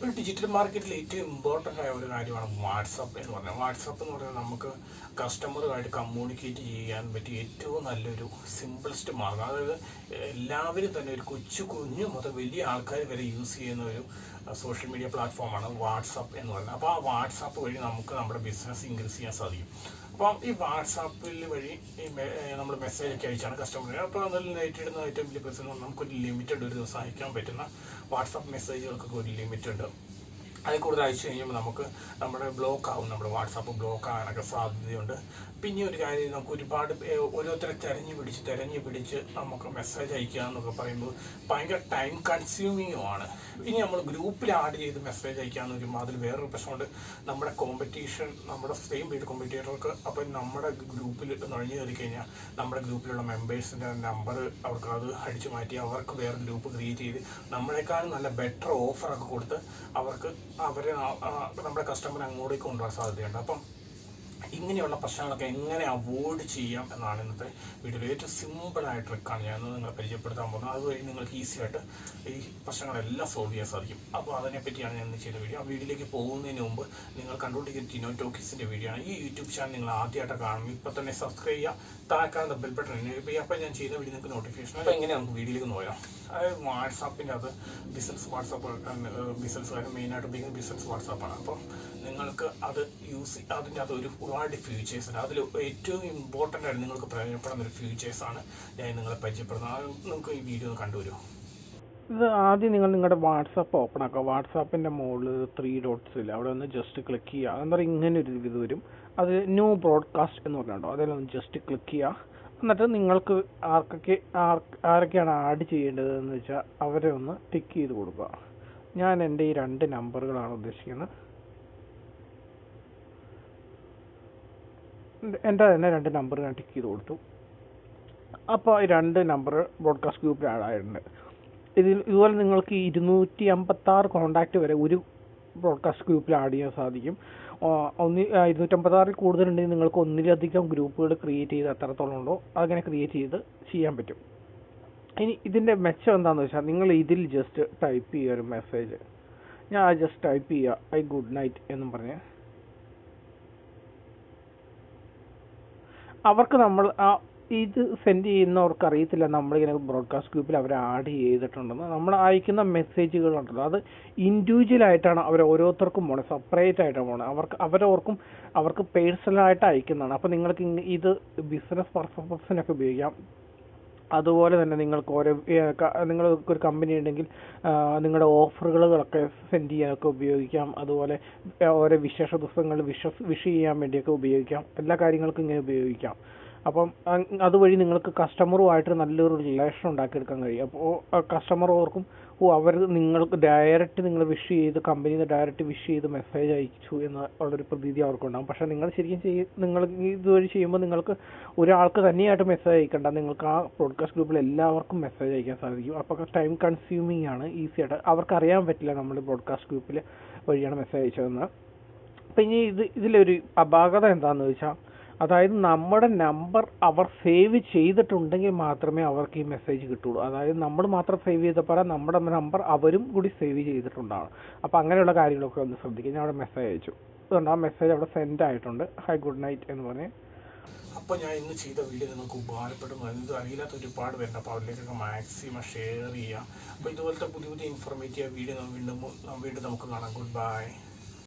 ഒരു ഡിജിറ്റൽ മാർക്കറ്റിൽ ഏറ്റവും ഇമ്പോർട്ടൻ്റ് ആയ ഒരു കാര്യമാണ് വാട്സപ്പ് എന്ന് പറഞ്ഞാൽ. വാട്സപ്പ് എന്ന് പറഞ്ഞാൽ നമുക്ക് കസ്റ്റമറുമായിട്ട് കമ്മ്യൂണിക്കേറ്റ് ചെയ്യാൻ പറ്റിയ ഏറ്റവും നല്ലൊരു സിമ്പിൾസ്റ്റ് മാർഗ്ഗം. അതായത് എല്ലാവരും തന്നെ ഒരു കുഞ്ഞു മുതൽ വലിയ ആൾക്കാർ വരെ യൂസ് ചെയ്യുന്ന ഒരു സോഷ്യൽ മീഡിയ പ്ലാറ്റ്ഫോമാണ് വാട്സപ്പ് എന്ന് പറയുന്നത്. അപ്പോൾ ആ വാട്സാപ്പ് വഴി നമുക്ക് നമ്മുടെ ബിസിനസ് ഇൻക്രീസ് ചെയ്യാൻ സാധിക്കും. അപ്പം ഈ വാട്സാപ്പിൽ വഴി നമ്മൾ മെസ്സേജ് ഒക്കെ അയച്ചാണ് കസ്റ്റമറിന്. അപ്പോൾ അതിൽ നേരിടുന്ന ഏറ്റവും വലിയ പ്രശ്നം നമുക്കൊരു ലിമിറ്റഡ് ഒരു ദിവസം അയക്കാൻ പറ്റുന്ന വാട്സാപ്പ് മെസ്സേജുകൾക്കൊക്കെ ഒരു ലിമിറ്റ് ഉണ്ട്. അതിൽ കൂടുതൽ അയച്ചു കഴിയുമ്പോൾ നമുക്ക് നമ്മുടെ ബ്ലോക്ക് ആവും, നമ്മുടെ വാട്സാപ്പ് ബ്ലോക്ക് ആകാനൊക്കെ സാധ്യതയുണ്ട്. പിന്നെ ഒരു കാര്യം, നമുക്ക് ഒരുപാട് ഓരോരുത്തരെ തിരഞ്ഞു പിടിച്ച് നമുക്ക് മെസ്സേജ് അയക്കുക എന്നൊക്കെ പറയുമ്പോൾ ഭയങ്കര ടൈം കൺസ്യൂമിങ്ങുമാണ്. ഇനി നമ്മൾ ഗ്രൂപ്പിൽ ആഡ് ചെയ്ത് മെസ്സേജ് അയക്കാമെന്ന് വരുമ്പോൾ അതിൽ വേറൊരു പ്രശ്നമുണ്ട്. നമ്മുടെ കോമ്പറ്റീഷൻ, നമ്മുടെ സെയിം വീട് കോമ്പറ്റീറ്റർക്ക് അപ്പം നമ്മുടെ ഗ്രൂപ്പിൽ നുഴഞ്ഞു കയറി കഴിഞ്ഞാൽ നമ്മുടെ ഗ്രൂപ്പിലുള്ള മെമ്പേഴ്സിൻ്റെ നമ്പർ അവർക്ക് അത് അടിച്ചു മാറ്റി അവർക്ക് വേറെ ഗ്രൂപ്പ് ക്രിയേറ്റ് ചെയ്ത് നമ്മളെക്കാളും നല്ല ബെറ്റർ ഓഫറൊക്കെ കൊടുത്ത് അവർക്ക് നമ്മുടെ കസ്റ്റമർ അങ്ങോട്ടേക്ക് കൊണ്ടുപോകാൻ സാധ്യതയുണ്ട്. അപ്പം ഇങ്ങനെയുള്ള പ്രശ്നങ്ങളൊക്കെ എങ്ങനെ അവോയ്ഡ് ചെയ്യാം എന്നാണ് ഇന്നത്തെ വീഡിയോയിൽ ഏറ്റവും സിമ്പിളായ ട്രിക്കാണ് ഞാൻ നിങ്ങളെ പരിചയപ്പെടുത്താൻ പോകുന്നത്. അതുവഴി നിങ്ങൾക്ക് ഈസി ആയിട്ട് ഈ പ്രശ്നങ്ങളെല്ലാം സോൾവ് ചെയ്യാൻ സാധിക്കും. അപ്പോൾ അതിനെപ്പറ്റിയാണ് ഞാൻ ഇന്ന് ചെയ്ത വീഡിയോ. ആ വീഡിയോയിലേക്ക് പോകുന്നതിന് മുമ്പ് നിങ്ങൾ കണ്ടുകൊണ്ടിരിക്കുന്ന ടിനോ ടോക്കീസിൻ്റെ വീഡിയോ ആണ്. ഈ യൂട്യൂബ് ചാനൽ നിങ്ങൾ ആദ്യമായിട്ട് കാണും, ഇപ്പോൾ തന്നെ സബ്സ്ക്രൈബ് ചെയ്യുക, താഴെ ബെൽ ബട്ടൺ എനേബിൾ ചെയ്യുക. അപ്പോൾ ഞാൻ ചെയ്യുന്ന വീഡിയോ നിങ്ങൾക്ക് നോട്ടിഫിക്കേഷൻ. അപ്പോൾ എങ്ങനെ നമുക്ക് വീഡിയോയിലേക്ക് നോക്കാം. അതായത് വാട്സാപ്പിൻ്റെ അത് ബിസിനസ്സുകാർ മെയിനായിട്ട് ഉപയോഗിക്കുന്ന ബിസിനസ് വാട്സാപ്പാണ്. അപ്പം നിങ്ങൾക്ക് അത് അതിൻ്റെ അത് ഒരുപാട് ഫീച്ചേഴ്സ് ഉണ്ട്. അതിൽ ഏറ്റവും ഇമ്പോർട്ടൻ്റ് ആയിട്ട് നിങ്ങൾക്ക് പ്രയോജനപ്പെടുന്ന ഒരു ഫീച്ചേഴ്സാണ് ഞാൻ നിങ്ങളെ പരിചയപ്പെടുന്നത്. അത് നിങ്ങൾക്ക് ഈ വീഡിയോ ഒന്ന് കണ്ടുവരുമോ? ഇത് ആദ്യം നിങ്ങളുടെ വാട്സാപ്പ് ഓപ്പൺ ആക്കുക. വാട്സാപ്പിൻ്റെ മുകളിൽ 3 dots ഇല്ല, അവിടെ ഒന്ന് ജസ്റ്റ് ക്ലിക്ക് ചെയ്യുക. അതെന്ന് പറയുക ഇങ്ങനെ ഒരു ഇത് വരും. അത് ന്യൂ ബ്രോഡ്കാസ്റ്റ് എന്ന് പറഞ്ഞിട്ടുണ്ടോ, അതിലൊന്ന് ജസ്റ്റ് ക്ലിക്ക് ചെയ്യുക. എന്നിട്ട് നിങ്ങൾക്ക് ആരൊക്കെയാണ് ആഡ് ചെയ്യേണ്ടതെന്ന് വെച്ചാൽ അവരെ ഒന്ന് ടിക്ക് ചെയ്ത് കൊടുക്കുക. ഞാൻ എൻ്റെ ഈ 2 നമ്പറുകളാണ് ഉദ്ദേശിക്കുന്നത്. എൻ്റെ തന്നെ 2 നമ്പർ ഞാൻ ടിക്ക് ചെയ്ത് കൊടുത്തു. അപ്പോൾ ഈ 2 നമ്പർ ബ്രോഡ്കാസ്റ്റ് ഗ്രൂപ്പിൽ ആഡ് ആയിട്ടുണ്ട്. ഇതുപോലെ നിങ്ങൾക്ക് 256 കോൺടാക്റ്റ് വരെ ഒരു ബ്രോഡ്കാസ്റ്റ് ഗ്രൂപ്പിൽ ആഡ് ചെയ്യാൻ സാധിക്കും. 256 കൂടുതലുണ്ടെങ്കിൽ നിങ്ങൾക്ക് ഒന്നിലധികം ഗ്രൂപ്പുകൾ ക്രിയേറ്റ് ചെയ്ത് എത്രത്തോളം ഉണ്ടോ അങ്ങനെ ക്രിയേറ്റ് ചെയ്ത് ചെയ്യാൻ പറ്റും. ഇനി ഇതിൻ്റെ മെച്ചം എന്താണെന്ന് വെച്ചാൽ നിങ്ങൾ ഇതിൽ ജസ്റ്റ് ടൈപ്പ് ചെയ്യുക ഒരു മെസ്സേജ്. ഞാൻ ജസ്റ്റ് ടൈപ്പ് ചെയ്യുക ഗുഡ് നൈറ്റ് എന്നും പറഞ്ഞ് അവർക്ക് നമ്മൾ ഇത് സെൻഡ് ചെയ്യുന്നവർക്ക് അറിയത്തില്ല നമ്മളിങ്ങനെ ബ്രോഡ്കാസ്റ്റ് ഗ്രൂപ്പിൽ അവരെ ആഡ് ചെയ്തിട്ടുണ്ടെന്ന്. നമ്മൾ അയക്കുന്ന മെസ്സേജുകളുണ്ടല്ലോ അത് ഇൻഡിവിജ്വലായിട്ടാണ് അവർ ഓരോരുത്തർക്കും പോണത്, സെപ്പറേറ്റ് ആയിട്ടാണ് പോണത്. അവർക്ക് പേഴ്സണലായിട്ട് അയക്കുന്നതാണ്. അപ്പോൾ നിങ്ങൾക്ക് ഇത് ബിസിനസ് പർപ്പസിനൊക്കെ ഉപയോഗിക്കാം. അതുപോലെ തന്നെ നിങ്ങൾക്ക് ഒരു കമ്പനി ഉണ്ടെങ്കിൽ നിങ്ങളുടെ ഓഫറുകളൊക്കെ സെൻഡ് ചെയ്യാനൊക്കെ ഉപയോഗിക്കാം. അതുപോലെ ഓരോ വിശേഷ ദിവസങ്ങളിൽ വിഷ് ചെയ്യാൻ വേണ്ടിയൊക്കെ ഉപയോഗിക്കാം. എല്ലാ കാര്യങ്ങൾക്കും ഇങ്ങനെ ഉപയോഗിക്കാം. അപ്പം അതുവഴി നിങ്ങൾക്ക് കസ്റ്റമറുമായിട്ട് നല്ലൊരു റിലേഷൻ ഉണ്ടാക്കിയെടുക്കാൻ കഴിയും. അപ്പോൾ കസ്റ്റമർ ഓർക്കും അവർ നിങ്ങൾക്ക് ഡയറക്റ്റ് നിങ്ങൾ വിഷ് ചെയ്ത് കമ്പനിയിൽ നിന്ന് ഡയറക്റ്റ് വിഷ് ചെയ്ത് മെസ്സേജ് അയച്ചു എന്നുള്ളൊരു പ്രതീതി അവർക്കുണ്ടാകും. പക്ഷേ നിങ്ങൾ ശരിക്കും നിങ്ങൾ ഇതുവഴി ചെയ്യുമ്പോൾ നിങ്ങൾക്ക് ഒരാൾക്ക് തന്നെയായിട്ട് മെസ്സേജ് അയക്കേണ്ട, നിങ്ങൾക്ക് ആ ബ്രോഡ്കാസ്റ്റ് ഗ്രൂപ്പിൽ എല്ലാവർക്കും മെസ്സേജ് അയക്കാൻ സാധിക്കും. അപ്പോൾ ടൈം കൺസ്യൂമിങ് ആണ്, ഈസി ആയിട്ട് അവർക്കറിയാൻ പറ്റില്ല നമ്മൾ ബ്രോഡ്കാസ്റ്റ് ഗ്രൂപ്പിൽ വഴിയാണ് മെസ്സേജ് അയച്ചതെന്ന്. അപ്പം ഇനി ഇതിലൊരു അപാകത എന്താണെന്ന് വെച്ചാൽ, അതായത് നമ്മുടെ നമ്പർ അവർ സേവ് ചെയ്തിട്ടുണ്ടെങ്കിൽ മാത്രമേ അവർക്ക് ഈ മെസ്സേജ് കിട്ടുള്ളൂ. അതായത് നമ്മൾ മാത്രം സേവ് ചെയ്ത പോലെ നമ്മുടെ നമ്പർ അവരും കൂടി സേവ് ചെയ്തിട്ടുണ്ടാണ്. അപ്പോൾ അങ്ങനെയുള്ള കാര്യങ്ങളൊക്കെ ഒന്ന് ശ്രദ്ധിക്കുക. ഞാൻ അവിടെ മെസ്സേജ് അയച്ചു, അതുകൊണ്ട് ആ മെസ്സേജ് അവിടെ സെൻഡ് ആയിട്ടുണ്ട്, ഗുഡ് നൈറ്റ് എന്ന് പറഞ്ഞ്. അപ്പോൾ ഞാൻ ഇന്ന് ചെയ്ത വീഡിയോ നിങ്ങൾക്ക് ഉപകാരപ്പെടും. ഇത് അറിയില്ലാത്ത ഒരുപാട് പേരുണ്ട്. അപ്പോൾ അതിലേക്കൊക്കെ മാക്സിമം ഷെയർ ചെയ്യുക. അപ്പോൾ ഇതുപോലത്തെ പുതിയ ഇൻഫോർമേറ്റീവ് വീഡിയോ വീണ്ടും നമുക്ക് കാണാം. Good bye.